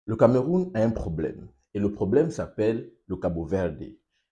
Le Cameroun a un problème et le problème s'appelle le Cabo Verde.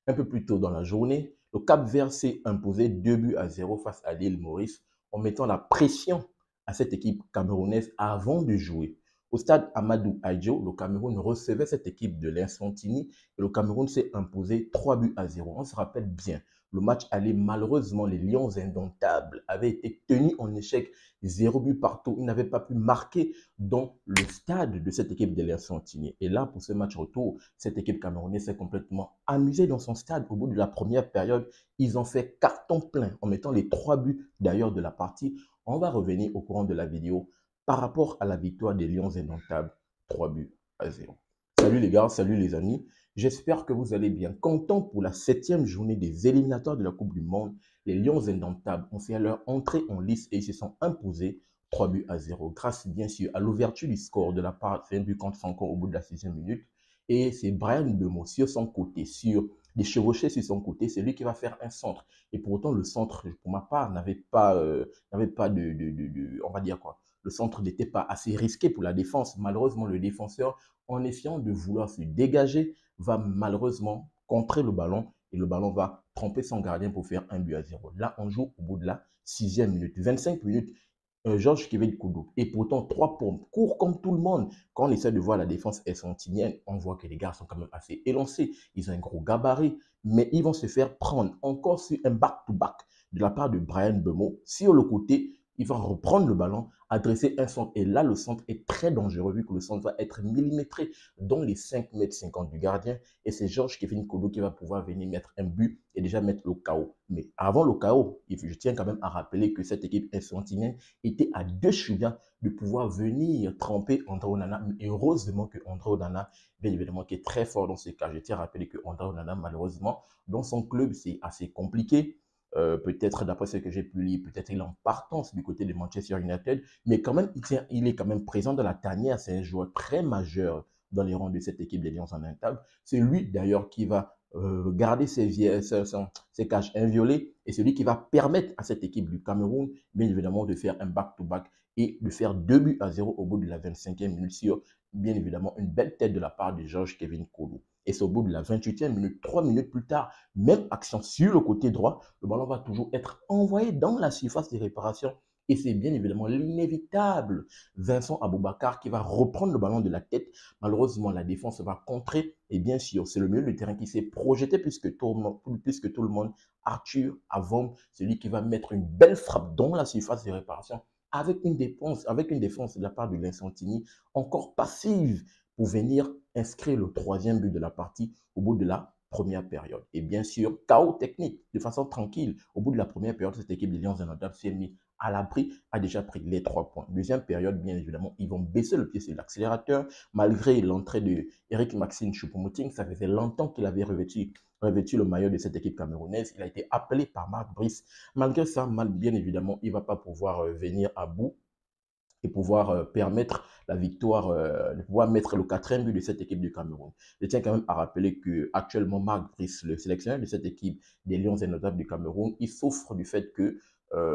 Un peu plus tôt dans la journée, le Cap-Vert s'est imposé 2 buts à 0 face à l'île Maurice en mettant la pression à cette équipe camerounaise avant de jouer. Au stade Amadou Adjo, le Cameroun recevait cette équipe de l'Infantini et le Cameroun s'est imposé 3 buts à 0. On se rappelle bien, le match allait malheureusement, les Lions indomptables avaient été tenus en échec 0 but partout. Ils n'avaient pas pu marquer dans le stade de cette équipe de l'Infantini. Et là, pour ce match retour, cette équipe camerounaise s'est complètement amusée dans son stade. Au bout de la première période, ils ont fait carton plein en mettant les 3 buts d'ailleurs de la partie. On va revenir au courant de la vidéo par rapport à la victoire des Lions indomptables, 3 buts à 0. Salut les gars, salut les amis. J'espère que vous allez bien. Comptant pour la 7e journée des éliminatoires de la Coupe du Monde, les Lions indomptables ont fait leur entrée en lice et ils se sont imposés 3 buts à 0, grâce bien sûr à l'ouverture du score de la part de un but contre Franco au bout de la 6e minute. Et c'est Bryan Mbeumo sur son côté, sur des chevauchés sur son côté, c'est lui qui va faire un centre. Et pourtant, le centre, pour ma part, n'avait pas on va dire quoi, le centre n'était pas assez risqué pour la défense. Malheureusement, le défenseur, en essayant de vouloir se dégager, va malheureusement contrer le ballon et le ballon va tromper son gardien pour faire un but à 0. Là, on joue au bout de la 6e minute. 25 minutes, Georges Kevin Koudou. Et pourtant, 3 pompes, court comme tout le monde. Quand on essaie de voir la défense essantinienne, on voit que les gars sont quand même assez élancés. Ils ont un gros gabarit, mais ils vont se faire prendre encore sur un back-to-back de la part de Bryan Mbeumo. Sur le côté, il va reprendre le ballon, adresser un centre. Et là, le centre est très dangereux vu que le centre va être millimétré dans les 5,50 m du gardien. Et c'est Georges Kevin Koudou qui va pouvoir venir mettre un but et déjà mettre le KO. Mais avant le KO, je tiens quand même à rappeler que cette équipe essantinienne était à 2 chevaux de pouvoir venir tremper André Onana. Et heureusement que André Onana, bien évidemment, qui est très fort dans ce cas. Je tiens à rappeler que André Onana, malheureusement, dans son club, c'est assez compliqué. Peut-être d'après ce que j'ai pu lire, peut-être il est en partance du côté de Manchester United, mais quand même, il est quand même présent dans la tanière. C'est un joueur très majeur dans les rangs de cette équipe des Lions en intable. C'est lui d'ailleurs qui va garder ses cages inviolées et celui qui va permettre à cette équipe du Cameroun, bien évidemment, de faire un back-to-back et de faire 2 buts à 0 au bout de la 25e minute sur, bien évidemment, une belle tête de la part de Georges Kevin Koudou. Et c'est au bout de la 28e minute, 3 minutes plus tard, même action sur le côté droit, le ballon va toujours être envoyé dans la surface de réparation. Et c'est bien évidemment l'inévitable Vincent Aboubakar qui va reprendre le ballon de la tête. Malheureusement, la défense va contrer. Et bien sûr, c'est le milieu de terrain qui s'est projeté plus que tout le monde. Arthur Avon, celui qui va mettre une belle frappe dans la surface de réparation avec une défense de la part de l'Infantini encore passive pour venir inscrire le 3e but de la partie au bout de la première période. Et bien sûr, chaos technique, de façon tranquille. Au bout de la première période, cette équipe des Lions indomptables s'est mise à l'abri, a déjà pris les 3 points. Deuxième période, bien évidemment, ils vont baisser le pied sur l'accélérateur. Malgré l'entrée de Eric Maxime Choupo-Moting, ça faisait longtemps qu'il avait revêtu le maillot de cette équipe camerounaise. Il a été appelé par Marc Brice. Malgré ça, bien évidemment, il ne va pas pouvoir venir à bout et pouvoir permettre la victoire, de pouvoir mettre le 4e but de cette équipe du Cameroun. Je tiens quand même à rappeler que actuellement Marc Brice, le sélectionneur de cette équipe des Lions indomptables du Cameroun, il souffre du fait que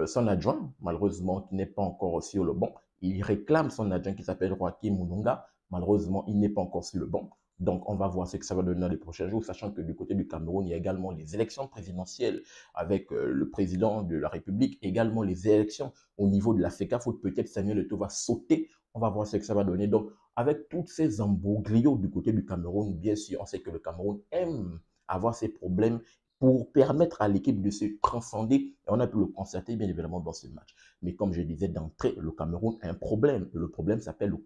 son adjoint, malheureusement, qui n'est pas encore sur le banc, il réclame son adjoint qui s'appelle Joaquim Mununga. Malheureusement, il n'est pas encore sur le banc. Donc, on va voir ce que ça va donner dans les prochains jours, sachant que du côté du Cameroun, il y a également les élections présidentielles avec le président de la République, également les élections au niveau de la FECAFOOT. Peut-être Samuel Eto'o va sauter. On va voir ce que ça va donner. Donc, avec tous ces embrouilles du côté du Cameroun, bien sûr, on sait que le Cameroun aime avoir ces problèmes pour permettre à l'équipe de se transcender. Et on a pu le constater, bien évidemment, dans ce match. Mais comme je disais d'entrée, le Cameroun a un problème. Et le problème s'appelle le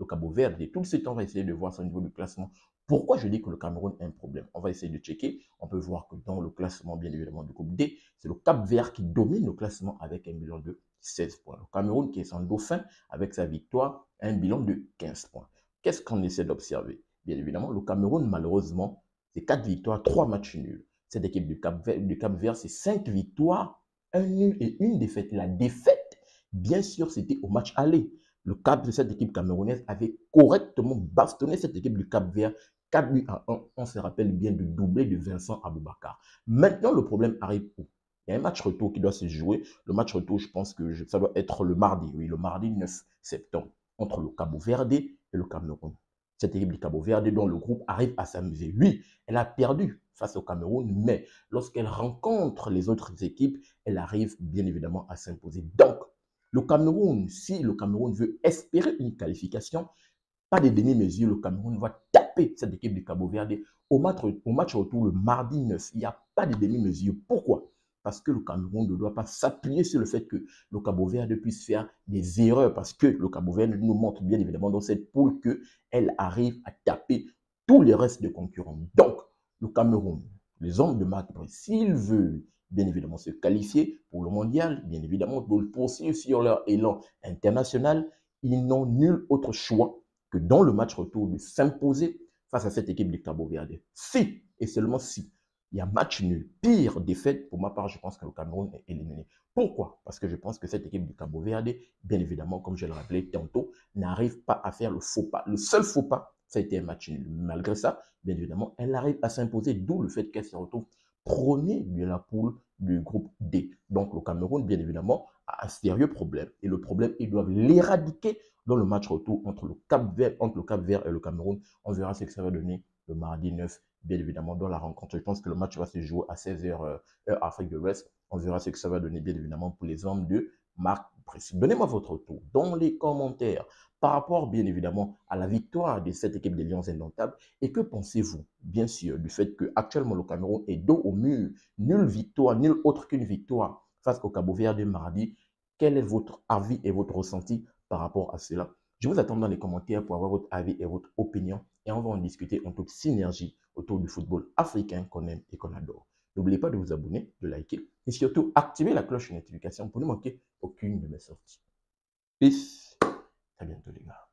Cabo Verde. Et tout ce temps, on va essayer de voir son niveau de classement. Pourquoi je dis que le Cameroun a un problème? On va essayer de checker. On peut voir que dans le classement, bien évidemment, du groupe D, c'est le Cap Vert qui domine le classement avec un bilan de 16 points. Le Cameroun qui est son dauphin avec sa victoire a un bilan de 15 points. Qu'est-ce qu'on essaie d'observer? Bien évidemment, le Cameroun, malheureusement, c'est 4 victoires, 3 matchs nuls. Cette équipe du Cap Vert, c'est 5 victoires, 1 nul et 1 défaite. La défaite, bien sûr, c'était au match aller. Le cap de cette équipe camerounaise avait correctement bastonné cette équipe du Cap Vert 4 buts à 1. On se rappelle bien du doublé de Vincent Aboubakar. Maintenant, le problème arrive où? Il y a un match retour qui doit se jouer. Le match retour, je pense que ça doit être le mardi, oui, le mardi 9 septembre, entre le Cabo Verde et le Cameroun. cette équipe du Cabo Verde dont le groupe arrive à s'amuser. Oui, elle a perdu face au Cameroun, mais lorsqu'elle rencontre les autres équipes, elle arrive bien évidemment à s'imposer. Donc, le Cameroun, si le Cameroun veut espérer une qualification, pas de demi-mesure, le Cameroun va taper cette équipe du Cabo Verde au match retour le mardi 9. Il n'y a pas de demi-mesure. Pourquoi? Parce que le Cameroun ne doit pas s'appuyer sur le fait que le Cabo Verde puisse faire des erreurs, parce que le Cabo Verde nous montre bien évidemment dans cette poule qu'elle arrive à taper tous les restes de concurrents. Donc, le Cameroun, les hommes de Marc Brice, s'ils veulent bien évidemment se qualifier pour le mondial, bien évidemment, pour le poursuivre sur leur élan international, ils n'ont nul autre choix que dans le match retour de s'imposer face à cette équipe du Cabo Verde. Si, et seulement si, il y a match nul, pire défaite, pour ma part, je pense que le Cameroun est éliminé. Pourquoi? Parce que je pense que cette équipe du Cabo Verde, bien évidemment, comme je le rappelais tantôt, n'arrive pas à faire le faux pas. Le seul faux pas, ça a été un match nul. Malgré ça, bien évidemment, elle arrive à s'imposer, d'où le fait qu'elle se retrouve premier de la poule du groupe D. Donc le Cameroun, bien évidemment, a un sérieux problème. Et le problème, ils doivent l'éradiquer dans le match retour entre le Cap-Vert et le Cameroun. On verra ce que ça va donner le mardi 9, bien évidemment, dans la rencontre. Je pense que le match va se jouer à 16h heure Afrique de l'Ouest. On verra ce que ça va donner, bien évidemment, pour les hommes de Marc Brice. Donnez-moi votre retour dans les commentaires par rapport, bien évidemment, à la victoire de cette équipe des Lions Indomptables. Et que pensez-vous, bien sûr, du fait que actuellement le Cameroun est dos au mur, nulle victoire, nulle autre qu'une victoire face au Cabo Verde mardi? Quel est votre avis et votre ressenti par rapport à cela? Je vous attends dans les commentaires pour avoir votre avis et votre opinion et on va en discuter en toute synergie autour du football africain qu'on aime et qu'on adore. N'oubliez pas de vous abonner, de liker et surtout activer la cloche de notification pour ne manquer aucune de mes sorties. Peace. À bientôt les gars.